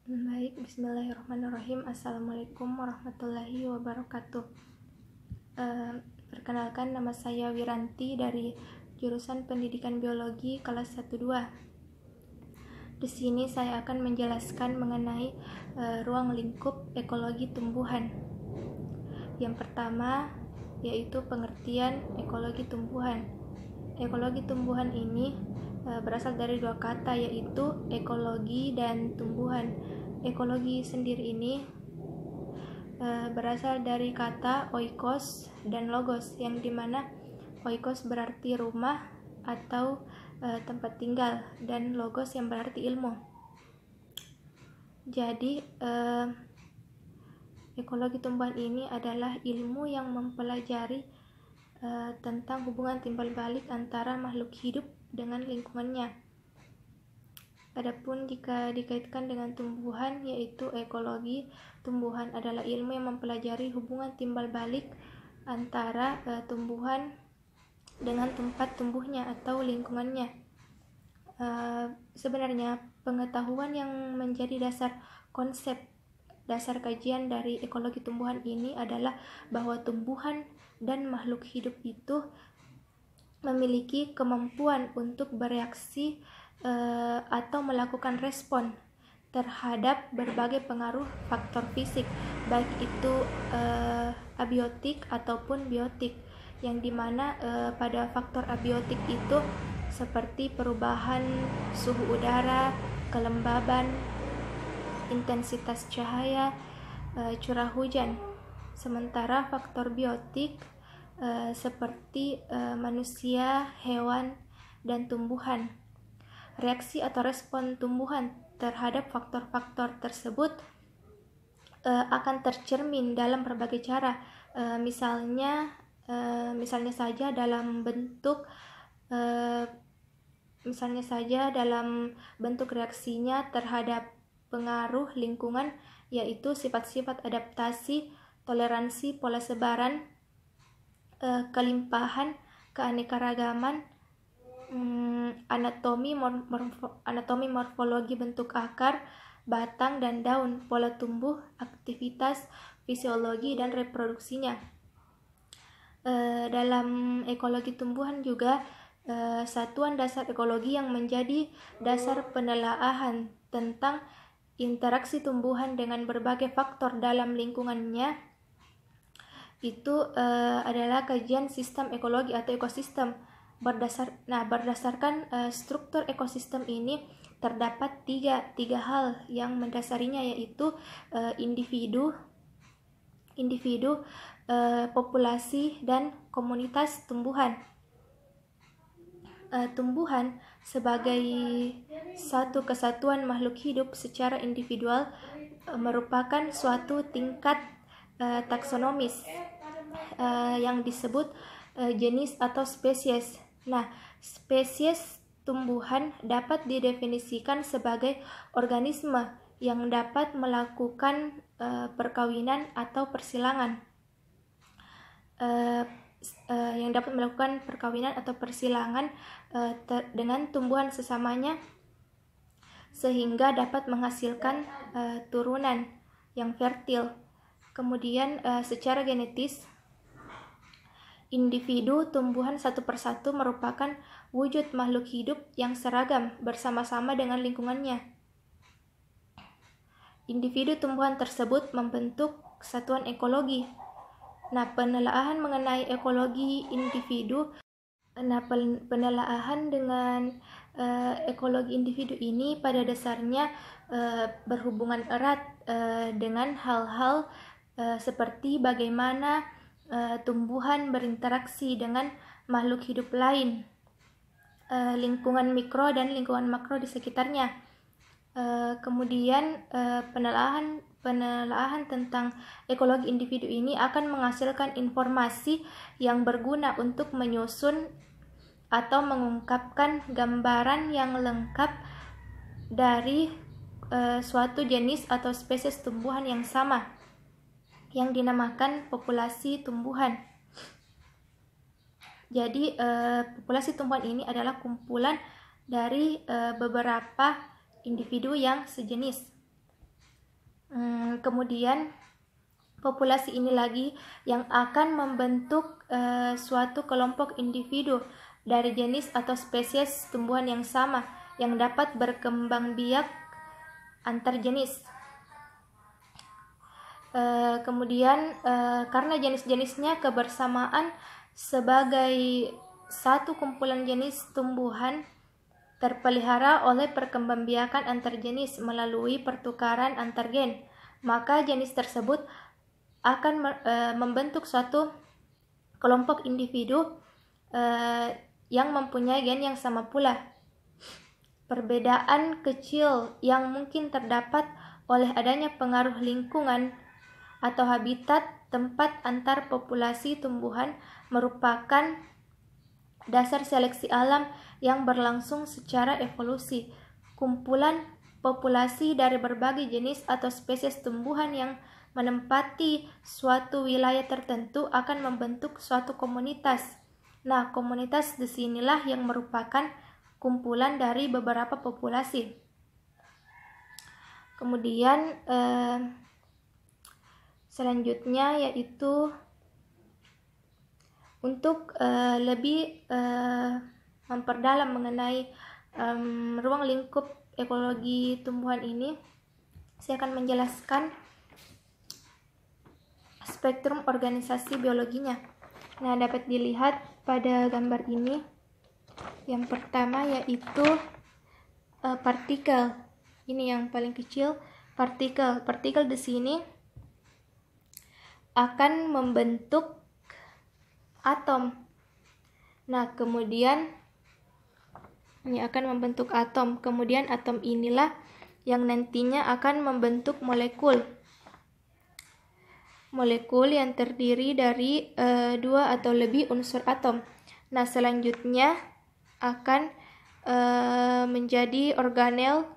Baik, bismillahirrahmanirrahim. Assalamualaikum warahmatullahi wabarakatuh. Perkenalkan, nama saya Wiranti dari jurusan Pendidikan Biologi kelas 1-2. Di sini saya akan menjelaskan mengenai ruang lingkup ekologi tumbuhan. Yang pertama yaitu pengertian ekologi tumbuhan. Ekologi tumbuhan ini berasal dari dua kata, yaitu ekologi dan tumbuhan. Ekologi sendiri ini berasal dari kata oikos dan logos, yang dimana oikos berarti rumah atau tempat tinggal, dan logos yang berarti ilmu. Jadi ekologi tumbuhan ini adalah ilmu yang mempelajari tentang hubungan timbal balik antara makhluk hidup dengan lingkungannya. Adapun jika dikaitkan dengan tumbuhan, yaitu ekologi tumbuhan adalah ilmu yang mempelajari hubungan timbal balik antara tumbuhan dengan tempat tumbuhnya atau lingkungannya. Sebenarnya pengetahuan yang menjadi dasar kajian dari ekologi tumbuhan ini adalah bahwa tumbuhan dan makhluk hidup itu memiliki kemampuan untuk bereaksi atau melakukan respon terhadap berbagai pengaruh faktor fisik, baik itu abiotik ataupun biotik, yang dimana pada faktor abiotik itu seperti perubahan suhu udara, kelembaban, intensitas cahaya, curah hujan. Sementara faktor biotik seperti manusia, hewan, dan tumbuhan. Reaksi atau respon tumbuhan terhadap faktor-faktor tersebut akan tercermin dalam berbagai cara. Misalnya saja dalam bentuk reaksinya terhadap pengaruh lingkungan, yaitu sifat-sifat adaptasi, toleransi pola sebaran, kelimpahan, keanekaragaman, anatomi morfologi bentuk akar, batang dan daun, pola tumbuh, aktivitas fisiologi dan reproduksinya. Dalam ekologi tumbuhan juga satuan dasar ekologi yang menjadi dasar penelaahan tentang interaksi tumbuhan dengan berbagai faktor dalam lingkungannya itu adalah kajian sistem ekologi atau ekosistem. Berdasarkan struktur ekosistem ini terdapat tiga hal yang mendasarinya, yaitu individu, populasi, dan komunitas tumbuhan. Tumbuhan sebagai satu kesatuan makhluk hidup secara individual merupakan suatu tingkat taksonomis yang disebut jenis atau spesies. Spesies tumbuhan dapat didefinisikan sebagai organisme yang dapat melakukan perkawinan atau persilangan. Dengan tumbuhan sesamanya, sehingga dapat menghasilkan turunan yang fertil. Kemudian secara genetis, individu tumbuhan satu persatu merupakan wujud makhluk hidup yang seragam bersama-sama dengan lingkungannya. Individu tumbuhan tersebut membentuk kesatuan ekologi. Penelaahan mengenai ekologi individu, penelaahan dengan ekologi individu ini pada dasarnya berhubungan erat dengan hal-hal seperti bagaimana tumbuhan berinteraksi dengan makhluk hidup lain, lingkungan mikro dan lingkungan makro di sekitarnya. Kemudian penelaahan tentang ekologi individu ini akan menghasilkan informasi yang berguna untuk menyusun atau mengungkapkan gambaran yang lengkap dari suatu jenis atau spesies tumbuhan yang sama, yang dinamakan populasi tumbuhan. Jadi populasi tumbuhan ini adalah kumpulan dari beberapa individu yang sejenis. Kemudian populasi ini lagi yang akan membentuk suatu kelompok individu dari jenis atau spesies tumbuhan yang sama yang dapat berkembang biak antar jenis. Kemudian karena jenis-jenisnya kebersamaan sebagai satu kumpulan jenis tumbuhan terpelihara oleh perkembangbiakan antar jenis melalui pertukaran antar gen, maka jenis tersebut akan membentuk suatu kelompok individu yang mempunyai gen yang sama pula. Perbedaan kecil yang mungkin terdapat oleh adanya pengaruh lingkungan atau habitat tempat antar populasi tumbuhan merupakan dasar seleksi alam yang berlangsung secara evolusi. Kumpulan populasi dari berbagai jenis atau spesies tumbuhan yang menempati suatu wilayah tertentu akan membentuk suatu komunitas. Nah, komunitas disinilah yang merupakan kumpulan dari beberapa populasi. Kemudian selanjutnya yaitu untuk lebih memperdalam mengenai ruang lingkup ekologi tumbuhan ini, saya akan menjelaskan spektrum organisasi biologinya. Nah, dapat dilihat pada gambar ini. Yang pertama yaitu partikel. Ini yang paling kecil, partikel. Partikel di sini akan membentuk atom. Nah, kemudian ini akan membentuk atom. Kemudian atom inilah yang nantinya akan membentuk molekul. Molekul yang terdiri dari 2 atau lebih unsur atom. Nah, selanjutnya akan menjadi organel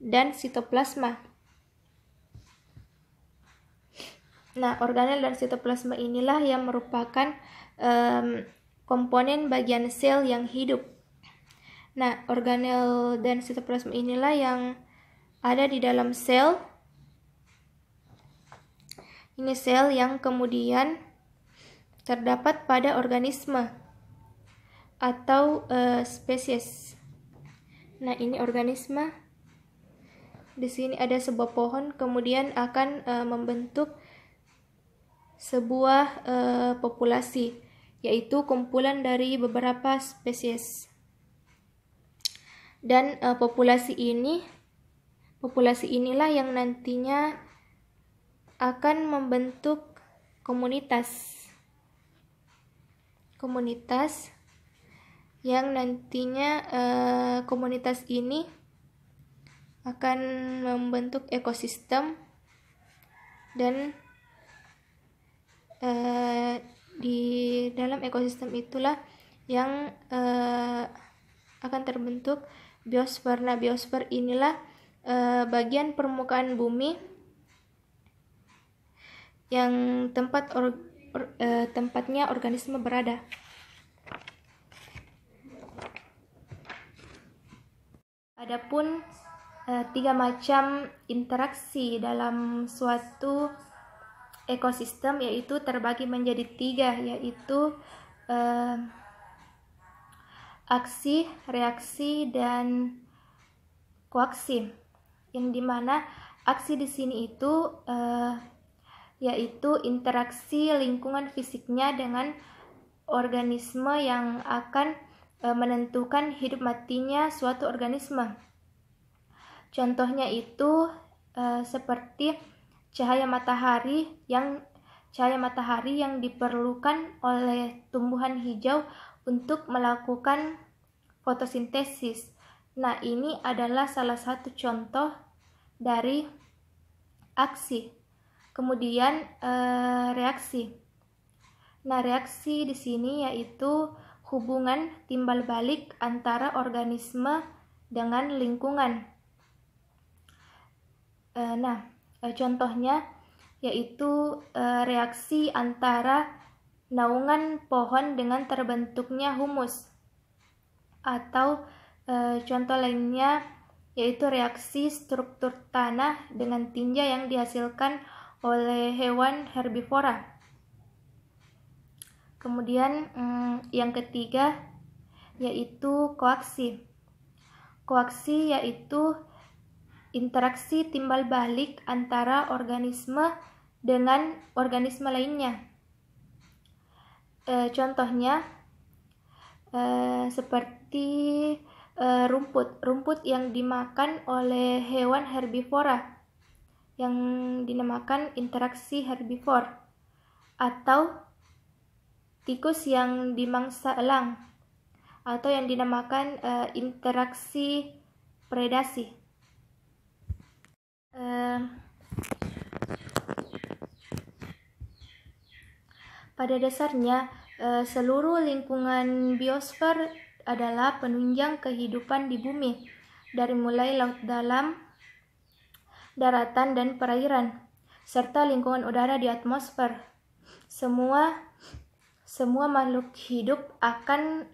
dan sitoplasma. Nah, organel dan sitoplasma inilah yang merupakan komponen bagian sel yang hidup. Nah, organel dan sitoplasma inilah yang ada di dalam sel. Ini sel yang kemudian terdapat pada organisme atau spesies. Nah, ini organisme. Di sini ada sebuah pohon, kemudian akan membentuk sebuah populasi, yaitu kumpulan dari beberapa spesies. Dan populasi inilah yang nantinya akan membentuk komunitas yang nantinya komunitas ini akan membentuk ekosistem, dan di dalam ekosistem itulah yang akan terbentuk biosfer. Nah, biosfer inilah bagian permukaan bumi yang tempatnya organisme berada. Adapun 3 macam interaksi dalam suatu ekosistem yaitu terbagi menjadi 3, yaitu aksi, reaksi, dan koaksi. Yang dimana aksi di sini itu yaitu interaksi lingkungan fisiknya dengan organisme yang akan menentukan hidup matinya suatu organisme. Contohnya itu seperti cahaya matahari yang diperlukan oleh tumbuhan hijau untuk melakukan fotosintesis. Nah, ini adalah salah satu contoh dari aksi. Kemudian reaksi. Nah, reaksi di sini yaitu hubungan timbal balik antara organisme dengan lingkungan. Contohnya yaitu reaksi antara naungan pohon dengan terbentuknya humus, atau contoh lainnya yaitu reaksi struktur tanah dengan tinja yang dihasilkan oleh hewan herbivora. Kemudian yang ketiga yaitu koaksi. Koaksi yaitu interaksi timbal balik antara organisme dengan organisme lainnya. Contohnya seperti rumput yang dimakan oleh hewan herbivora yang dinamakan interaksi herbivor, atau tikus yang dimangsa elang atau yang dinamakan interaksi predasi. Pada dasarnya, seluruh lingkungan biosfer adalah penunjang kehidupan di bumi, dari mulai laut dalam, daratan, dan perairan, serta lingkungan udara di atmosfer. Semua makhluk hidup akan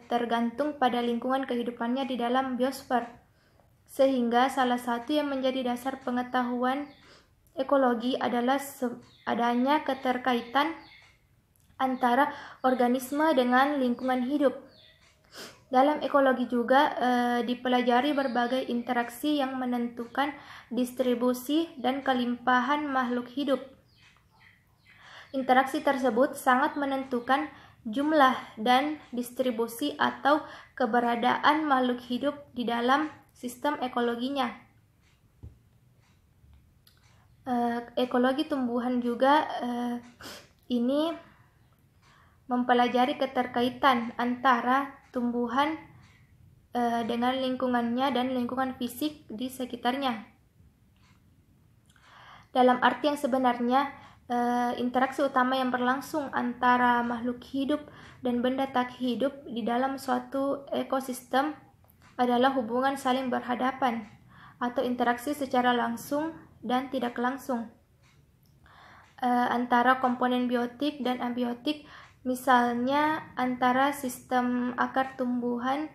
tergantung pada lingkungan kehidupannya di dalam biosfer, sehingga salah satu yang menjadi dasar pengetahuan ekologi adalah adanya keterkaitan antara organisme dengan lingkungan hidup. Dalam ekologi juga dipelajari berbagai interaksi yang menentukan distribusi dan kelimpahan makhluk hidup. Interaksi tersebut sangat menentukan jumlah dan distribusi atau keberadaan makhluk hidup di dalam sistem ekologinya. Ekologi tumbuhan juga ini mempelajari keterkaitan antara tumbuhan dengan lingkungannya dan lingkungan fisik di sekitarnya. Dalam arti yang sebenarnya, interaksi utama yang berlangsung antara makhluk hidup dan benda tak hidup di dalam suatu ekosistem adalah hubungan saling berhadapan atau interaksi secara langsung dan tidak langsung antara komponen biotik dan abiotik. Misalnya antara sistem akar tumbuhan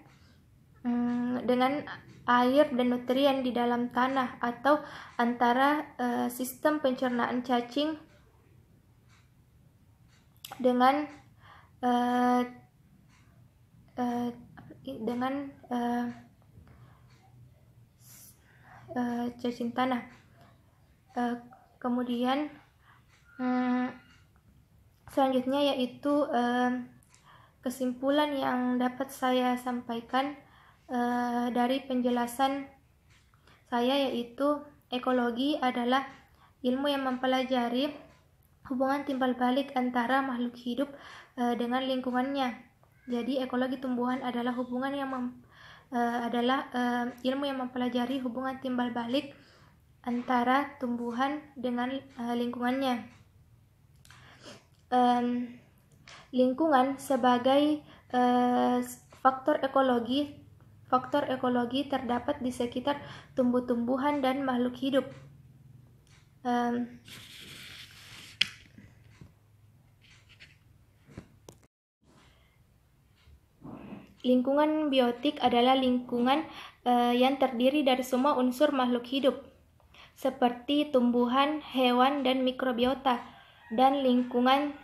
dengan air dan nutrien di dalam tanah, atau antara sistem pencernaan cacing dengan cacing tanah. Kemudian selanjutnya yaitu kesimpulan yang dapat saya sampaikan dari penjelasan saya, yaitu ekologi adalah ilmu yang mempelajari hubungan timbal balik antara makhluk hidup dengan lingkungannya. Jadi ekologi tumbuhan adalah ilmu yang mempelajari hubungan timbal balik antara tumbuhan dengan lingkungannya. Lingkungan sebagai faktor ekologi terdapat di sekitar tumbuh-tumbuhan dan makhluk hidup. Lingkungan biotik adalah lingkungan yang terdiri dari semua unsur makhluk hidup, seperti tumbuhan, hewan, dan mikrobiota. Dan lingkungan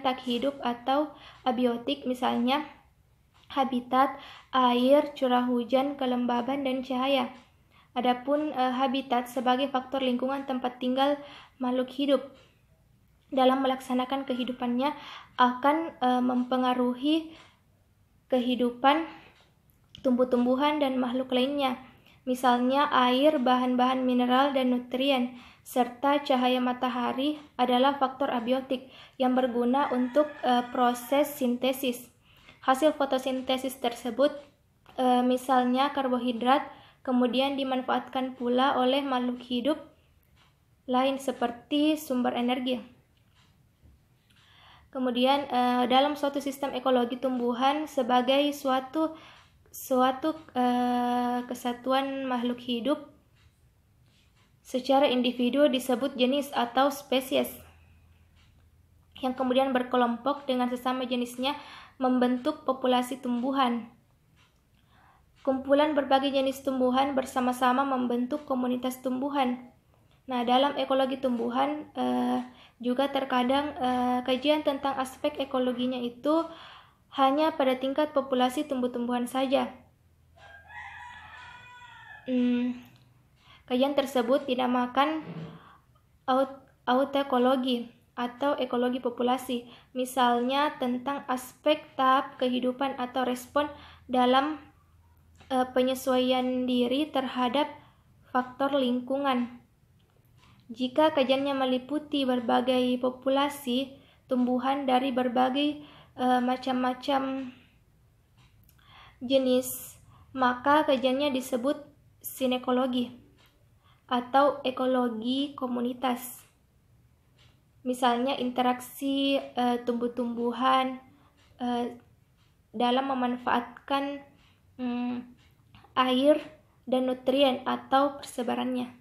tak hidup atau abiotik misalnya habitat, air, curah hujan, kelembaban, dan cahaya. Adapun habitat sebagai faktor lingkungan tempat tinggal makhluk hidup dalam melaksanakan kehidupannya akan mempengaruhi kehidupan tumbuh-tumbuhan dan makhluk lainnya. Misalnya air, bahan-bahan mineral, dan nutrien, serta cahaya matahari adalah faktor abiotik yang berguna untuk proses sintesis. Hasil fotosintesis tersebut, misalnya karbohidrat, kemudian dimanfaatkan pula oleh makhluk hidup lain seperti sumber energi. Kemudian dalam suatu sistem ekologi tumbuhan sebagai suatu kesatuan makhluk hidup secara individu disebut jenis atau spesies, yang kemudian berkelompok dengan sesama jenisnya membentuk populasi tumbuhan. kumpulan berbagai jenis tumbuhan bersama-sama membentuk komunitas tumbuhan. Nah, dalam ekologi tumbuhan juga terkadang kajian tentang aspek ekologinya itu hanya pada tingkat populasi tumbuh-tumbuhan saja. Kajian tersebut dinamakan autoekologi atau ekologi populasi, misalnya tentang aspek tahap kehidupan atau respon dalam penyesuaian diri terhadap faktor lingkungan. Jika kajiannya meliputi berbagai populasi tumbuhan dari berbagai macam-macam jenis, maka kajiannya disebut sinekologi atau ekologi komunitas. Misalnya interaksi tumbuh-tumbuhan dalam memanfaatkan air dan nutrien atau persebarannya.